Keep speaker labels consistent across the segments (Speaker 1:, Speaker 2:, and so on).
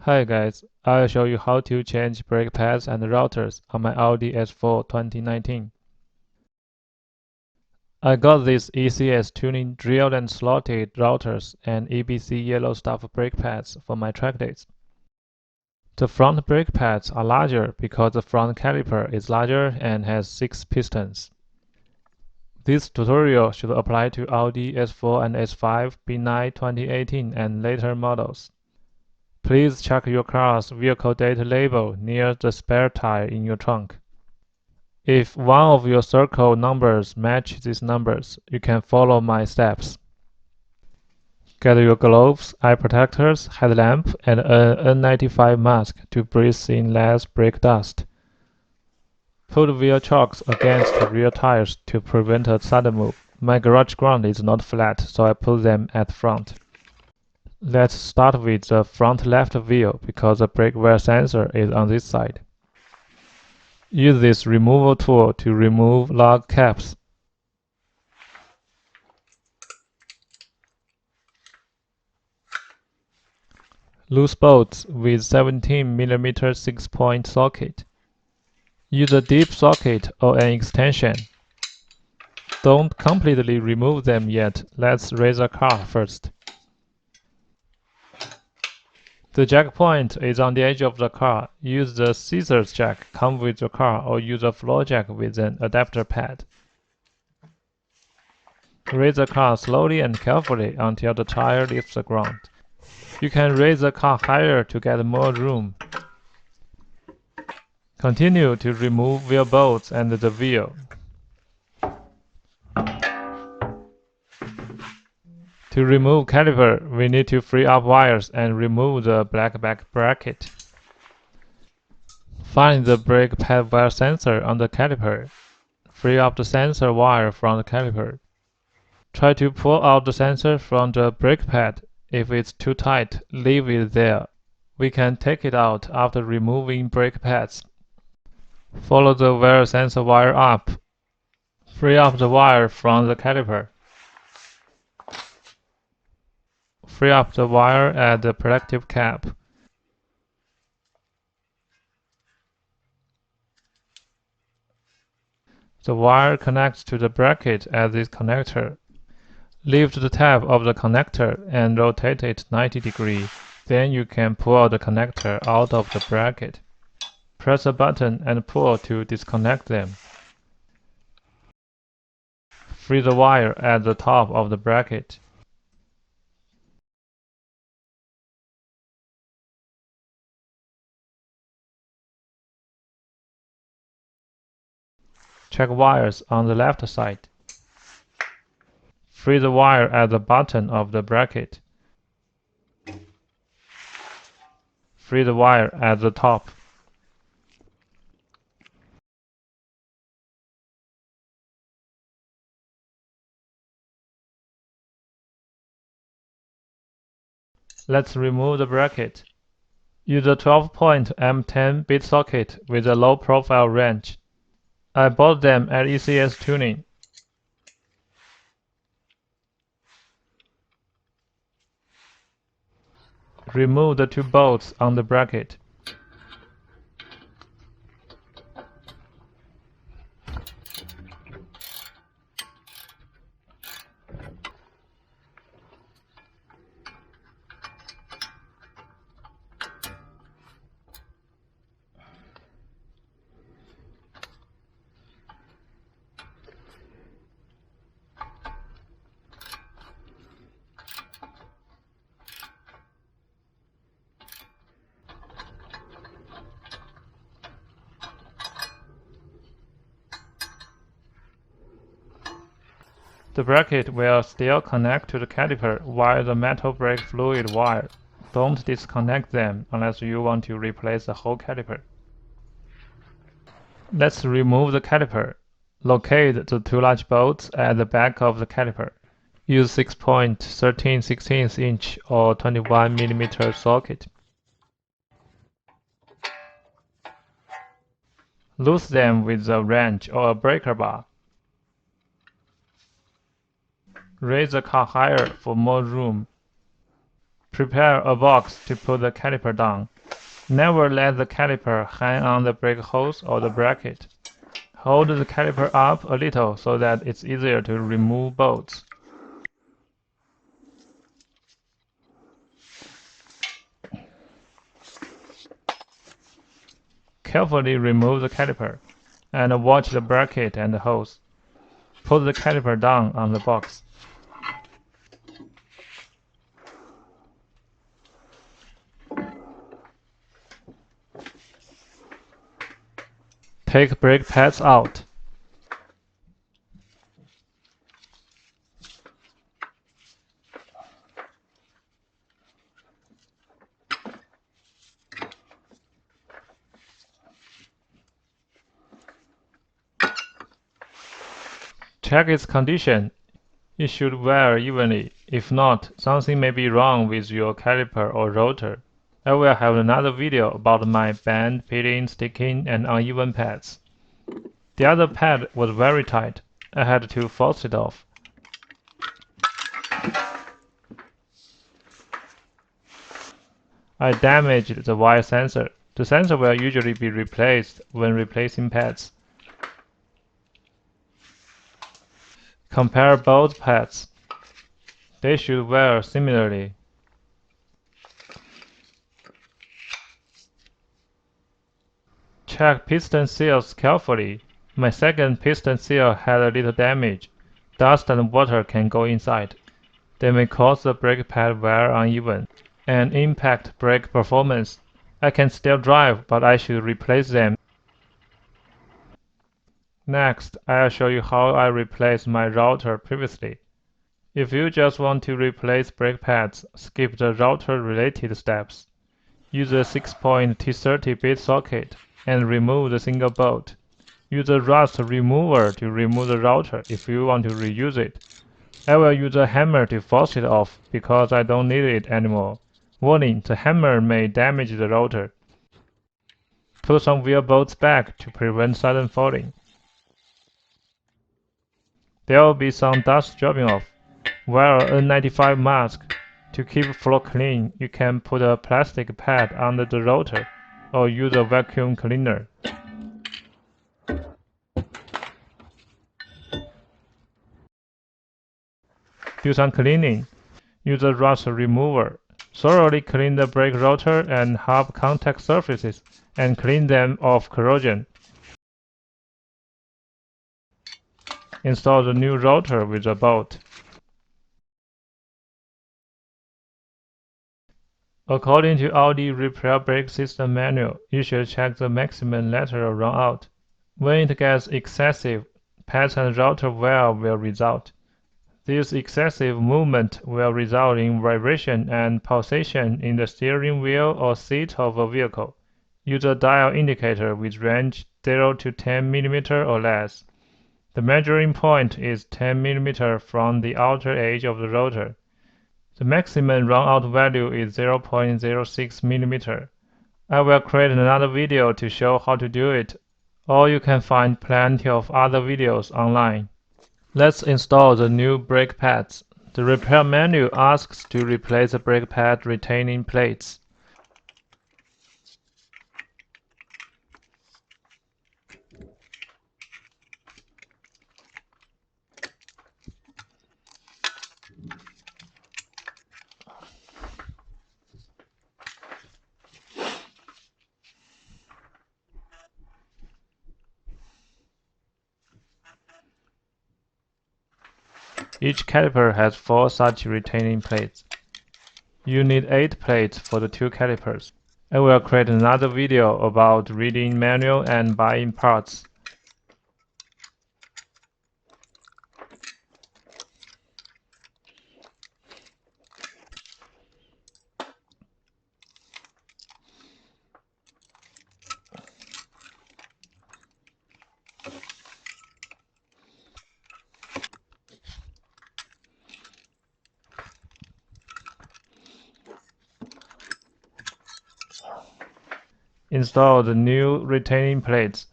Speaker 1: Hi guys, I'll show you how to change brake pads and rotors on my Audi S4 2019. I got these ECS Tuning drilled and slotted rotors and EBC Yellow Stuff brake pads for my track days. The front brake pads are larger because the front caliper is larger and has 6 pistons. This tutorial should apply to Audi S4 and S5 B9 2018 and later models. Please check your car's vehicle data label near the spare tire in your trunk. If one of your circle numbers match these numbers, you can follow my steps. Get your gloves, eye protectors, headlamp, and an N95 mask to breathe in less brake dust. Put wheel chocks against rear tires to prevent a sudden move. My garage ground is not flat, so I put them at the front. Let's start with the front left wheel because the brake wear sensor is on this side. Use this removal tool to remove lug caps. Loose bolts with 17mm 6-point socket. Use a deep socket or an extension. Don't completely remove them yet. Let's raise the car first. The jack point is on the edge of the car. Use the scissors jack come with the car or use a floor jack with an adapter pad. Raise the car slowly and carefully until the tire leaves the ground. You can raise the car higher to get more room. Continue to remove wheel bolts and the wheel. To remove caliper, we need to free up wires and remove the black back bracket. Find the brake pad wire sensor on the caliper. Free up the sensor wire from the caliper. Try to pull out the sensor from the brake pad. If it's too tight, leave it there. We can take it out after removing brake pads. Follow the wear sensor wire up. Free up the wire from the caliper. Free up the wire at the protective cap. The wire connects to the bracket at this connector. Lift the tab of the connector and rotate it 90 degrees. Then you can pull the connector out of the bracket. Press a button and pull to disconnect them. Free the wire at the top of the bracket. Check wires on the left side. Free the wire at the bottom of the bracket. Free the wire at the top. Let's remove the bracket. Use a 12-point M10 bit socket with a low profile range. I bought them at ECS Tuning. Remove the 2 bolts on the bracket. The bracket will still connect to the caliper via the metal brake fluid wire. Don't disconnect them unless you want to replace the whole caliper. Let's remove the caliper. Locate the 2 large bolts at the back of the caliper. Use 6-point 13/16 inch or 21mm socket. Loose them with a wrench or a breaker bar. Raise the car higher for more room. Prepare a box to put the caliper down. Never let the caliper hang on the brake hose or the bracket. Hold the caliper up a little so that it's easier to remove bolts. Carefully remove the caliper and watch the bracket and the hose. Put the caliper down on the box. Take brake pads out. Check its condition. It should wear evenly. If not, something may be wrong with your caliper or rotor. I will have another video about my bend, pitting, sticking, and uneven pads. The other pad was very tight. I had to force it off. I damaged the wire sensor. The sensor will usually be replaced when replacing pads. Compare both pads. They should wear similarly. Check piston seals carefully. My second piston seal had a little damage. Dust and water can go inside. They may cause the brake pad wear uneven and impact brake performance. I can still drive, but I should replace them. Next, I'll show you how I replaced my router previously. If you just want to replace brake pads, skip the router-related steps. Use a 6-point T30 bit socket and remove the single bolt. Use a rust remover to remove the router if you want to reuse it. I will use a hammer to force it off because I don't need it anymore. Warning, the hammer may damage the rotor. Put some wheel bolts back to prevent sudden falling. There will be some dust dropping off. Wear an N95 mask. To keep floor clean, you can put a plastic pad under the rotor or use a vacuum cleaner. Do some cleaning. Use a rust remover. Thoroughly clean the brake rotor and hub contact surfaces and clean them of corrosion. Install the new rotor with a bolt. According to Audi repair brake system manual, you should check the maximum lateral run out. When it gets excessive, pads and rotor wear will result. This excessive movement will result in vibration and pulsation in the steering wheel or seat of a vehicle. Use a dial indicator with range 0 to 10 mm or less. The measuring point is 10 mm from the outer edge of the rotor. The maximum runout value is 0.06 mm. I will create another video to show how to do it, or you can find plenty of other videos online. Let's install the new brake pads. The repair manual asks to replace the brake pad retaining plates. Each caliper has 4 such retaining plates. You need 8 plates for the 2 calipers. I will create another video about reading manual and buying parts. Install the new retaining plates.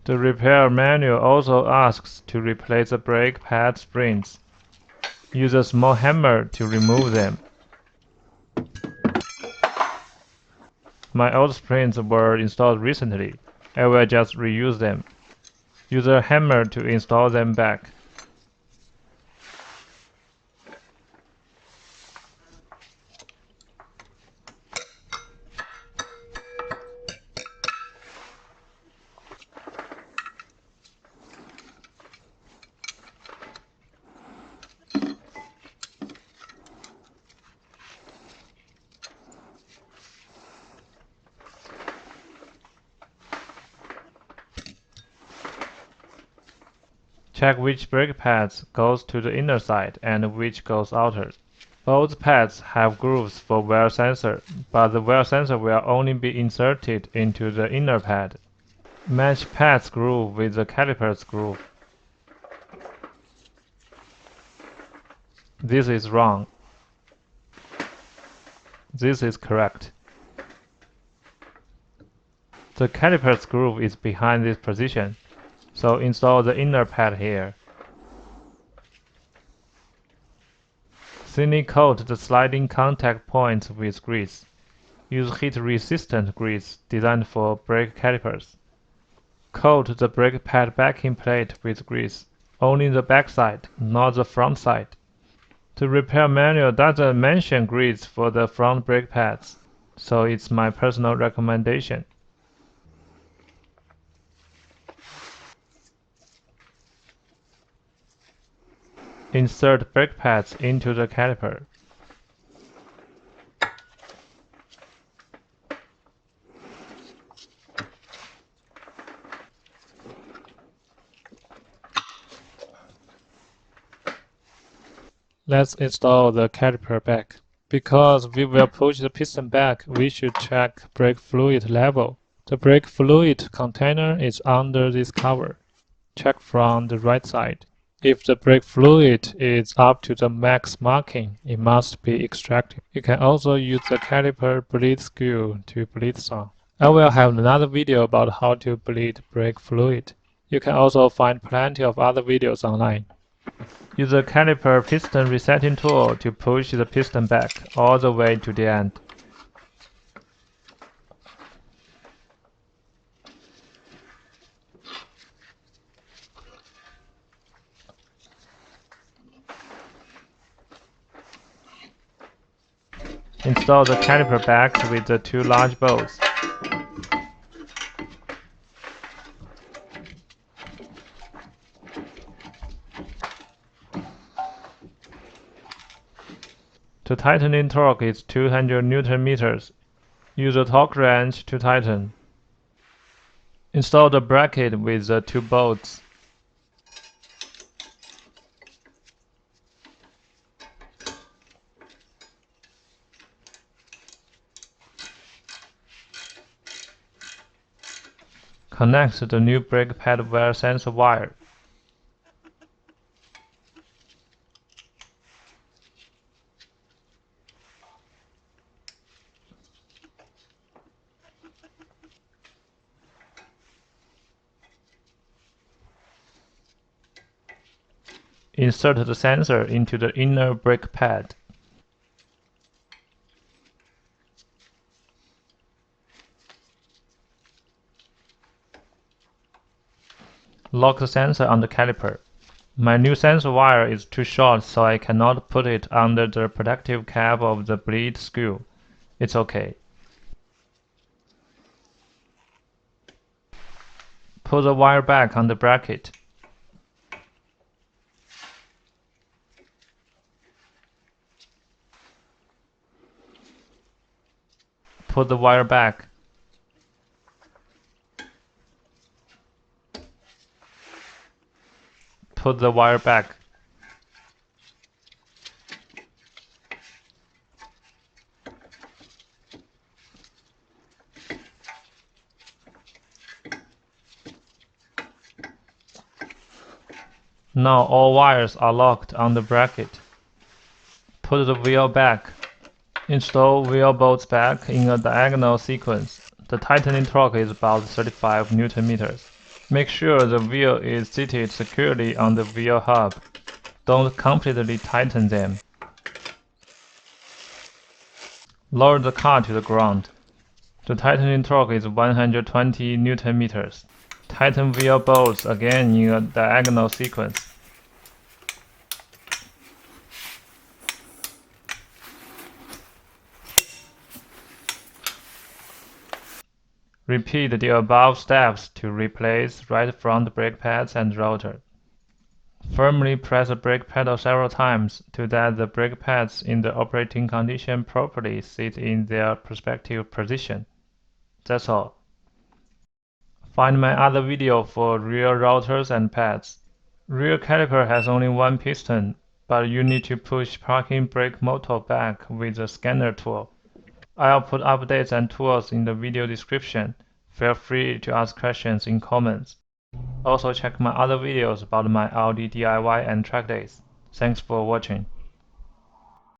Speaker 1: The repair manual also asks to replace the brake pad springs. Use a small hammer to remove them. My old springs were installed recently. I will just reuse them. Use a hammer to install them back. Check which brake pads goes to the inner side and which goes outer. Both pads have grooves for wear sensor, but the wear sensor will only be inserted into the inner pad. Match pad's groove with the caliper's groove. This is wrong. This is correct. The caliper's groove is behind this position, so install the inner pad here. Thinly coat the sliding contact points with grease. Use heat-resistant grease designed for brake calipers. Coat the brake pad backing plate with grease, only the back side, not the front side. The repair manual doesn't mention grease for the front brake pads, so it's my personal recommendation. Insert brake pads into the caliper. Let's install the caliper back. Because we will push the piston back, we should check brake fluid level. The brake fluid container is under this cover. Check from the right side. If the brake fluid is up to the max marking, it must be extracted. You can also use the caliper bleed screw to bleed some. I will have another video about how to bleed brake fluid. You can also find plenty of other videos online. Use the caliper piston resetting tool to push the piston back all the way to the end. Install the caliper back with the two large bolts. The tightening torque is 200 Nm. Use the torque wrench to tighten. Install the bracket with the two bolts. Connect the new brake pad wear sensor wire. Insert the sensor into the inner brake pad. Lock the sensor on the caliper. My new sensor wire is too short, so I cannot put it under the protective cap of the bleed screw. It's okay. Put the wire back on the bracket. Put the wire back. Put the wire back. Now all wires are locked on the bracket. Put the wheel back. Install wheel bolts back in a diagonal sequence. The tightening torque is about 35 Nm. Make sure the wheel is seated securely on the wheel hub. Don't completely tighten them. Lower the car to the ground. The tightening torque is 120 Nm. Tighten wheel bolts again in a diagonal sequence. Repeat the above steps to replace right front brake pads and rotor. Firmly press the brake pedal several times to that the brake pads in the operating condition properly sit in their respective position. That's all. Find my other video for rear rotors and pads. Rear caliper has only one piston, but you need to push parking brake motor back with the scanner tool. I'll put updates and tools in the video description. Feel free to ask questions in comments. Also check my other videos about my Audi DIY and track days. Thanks for watching.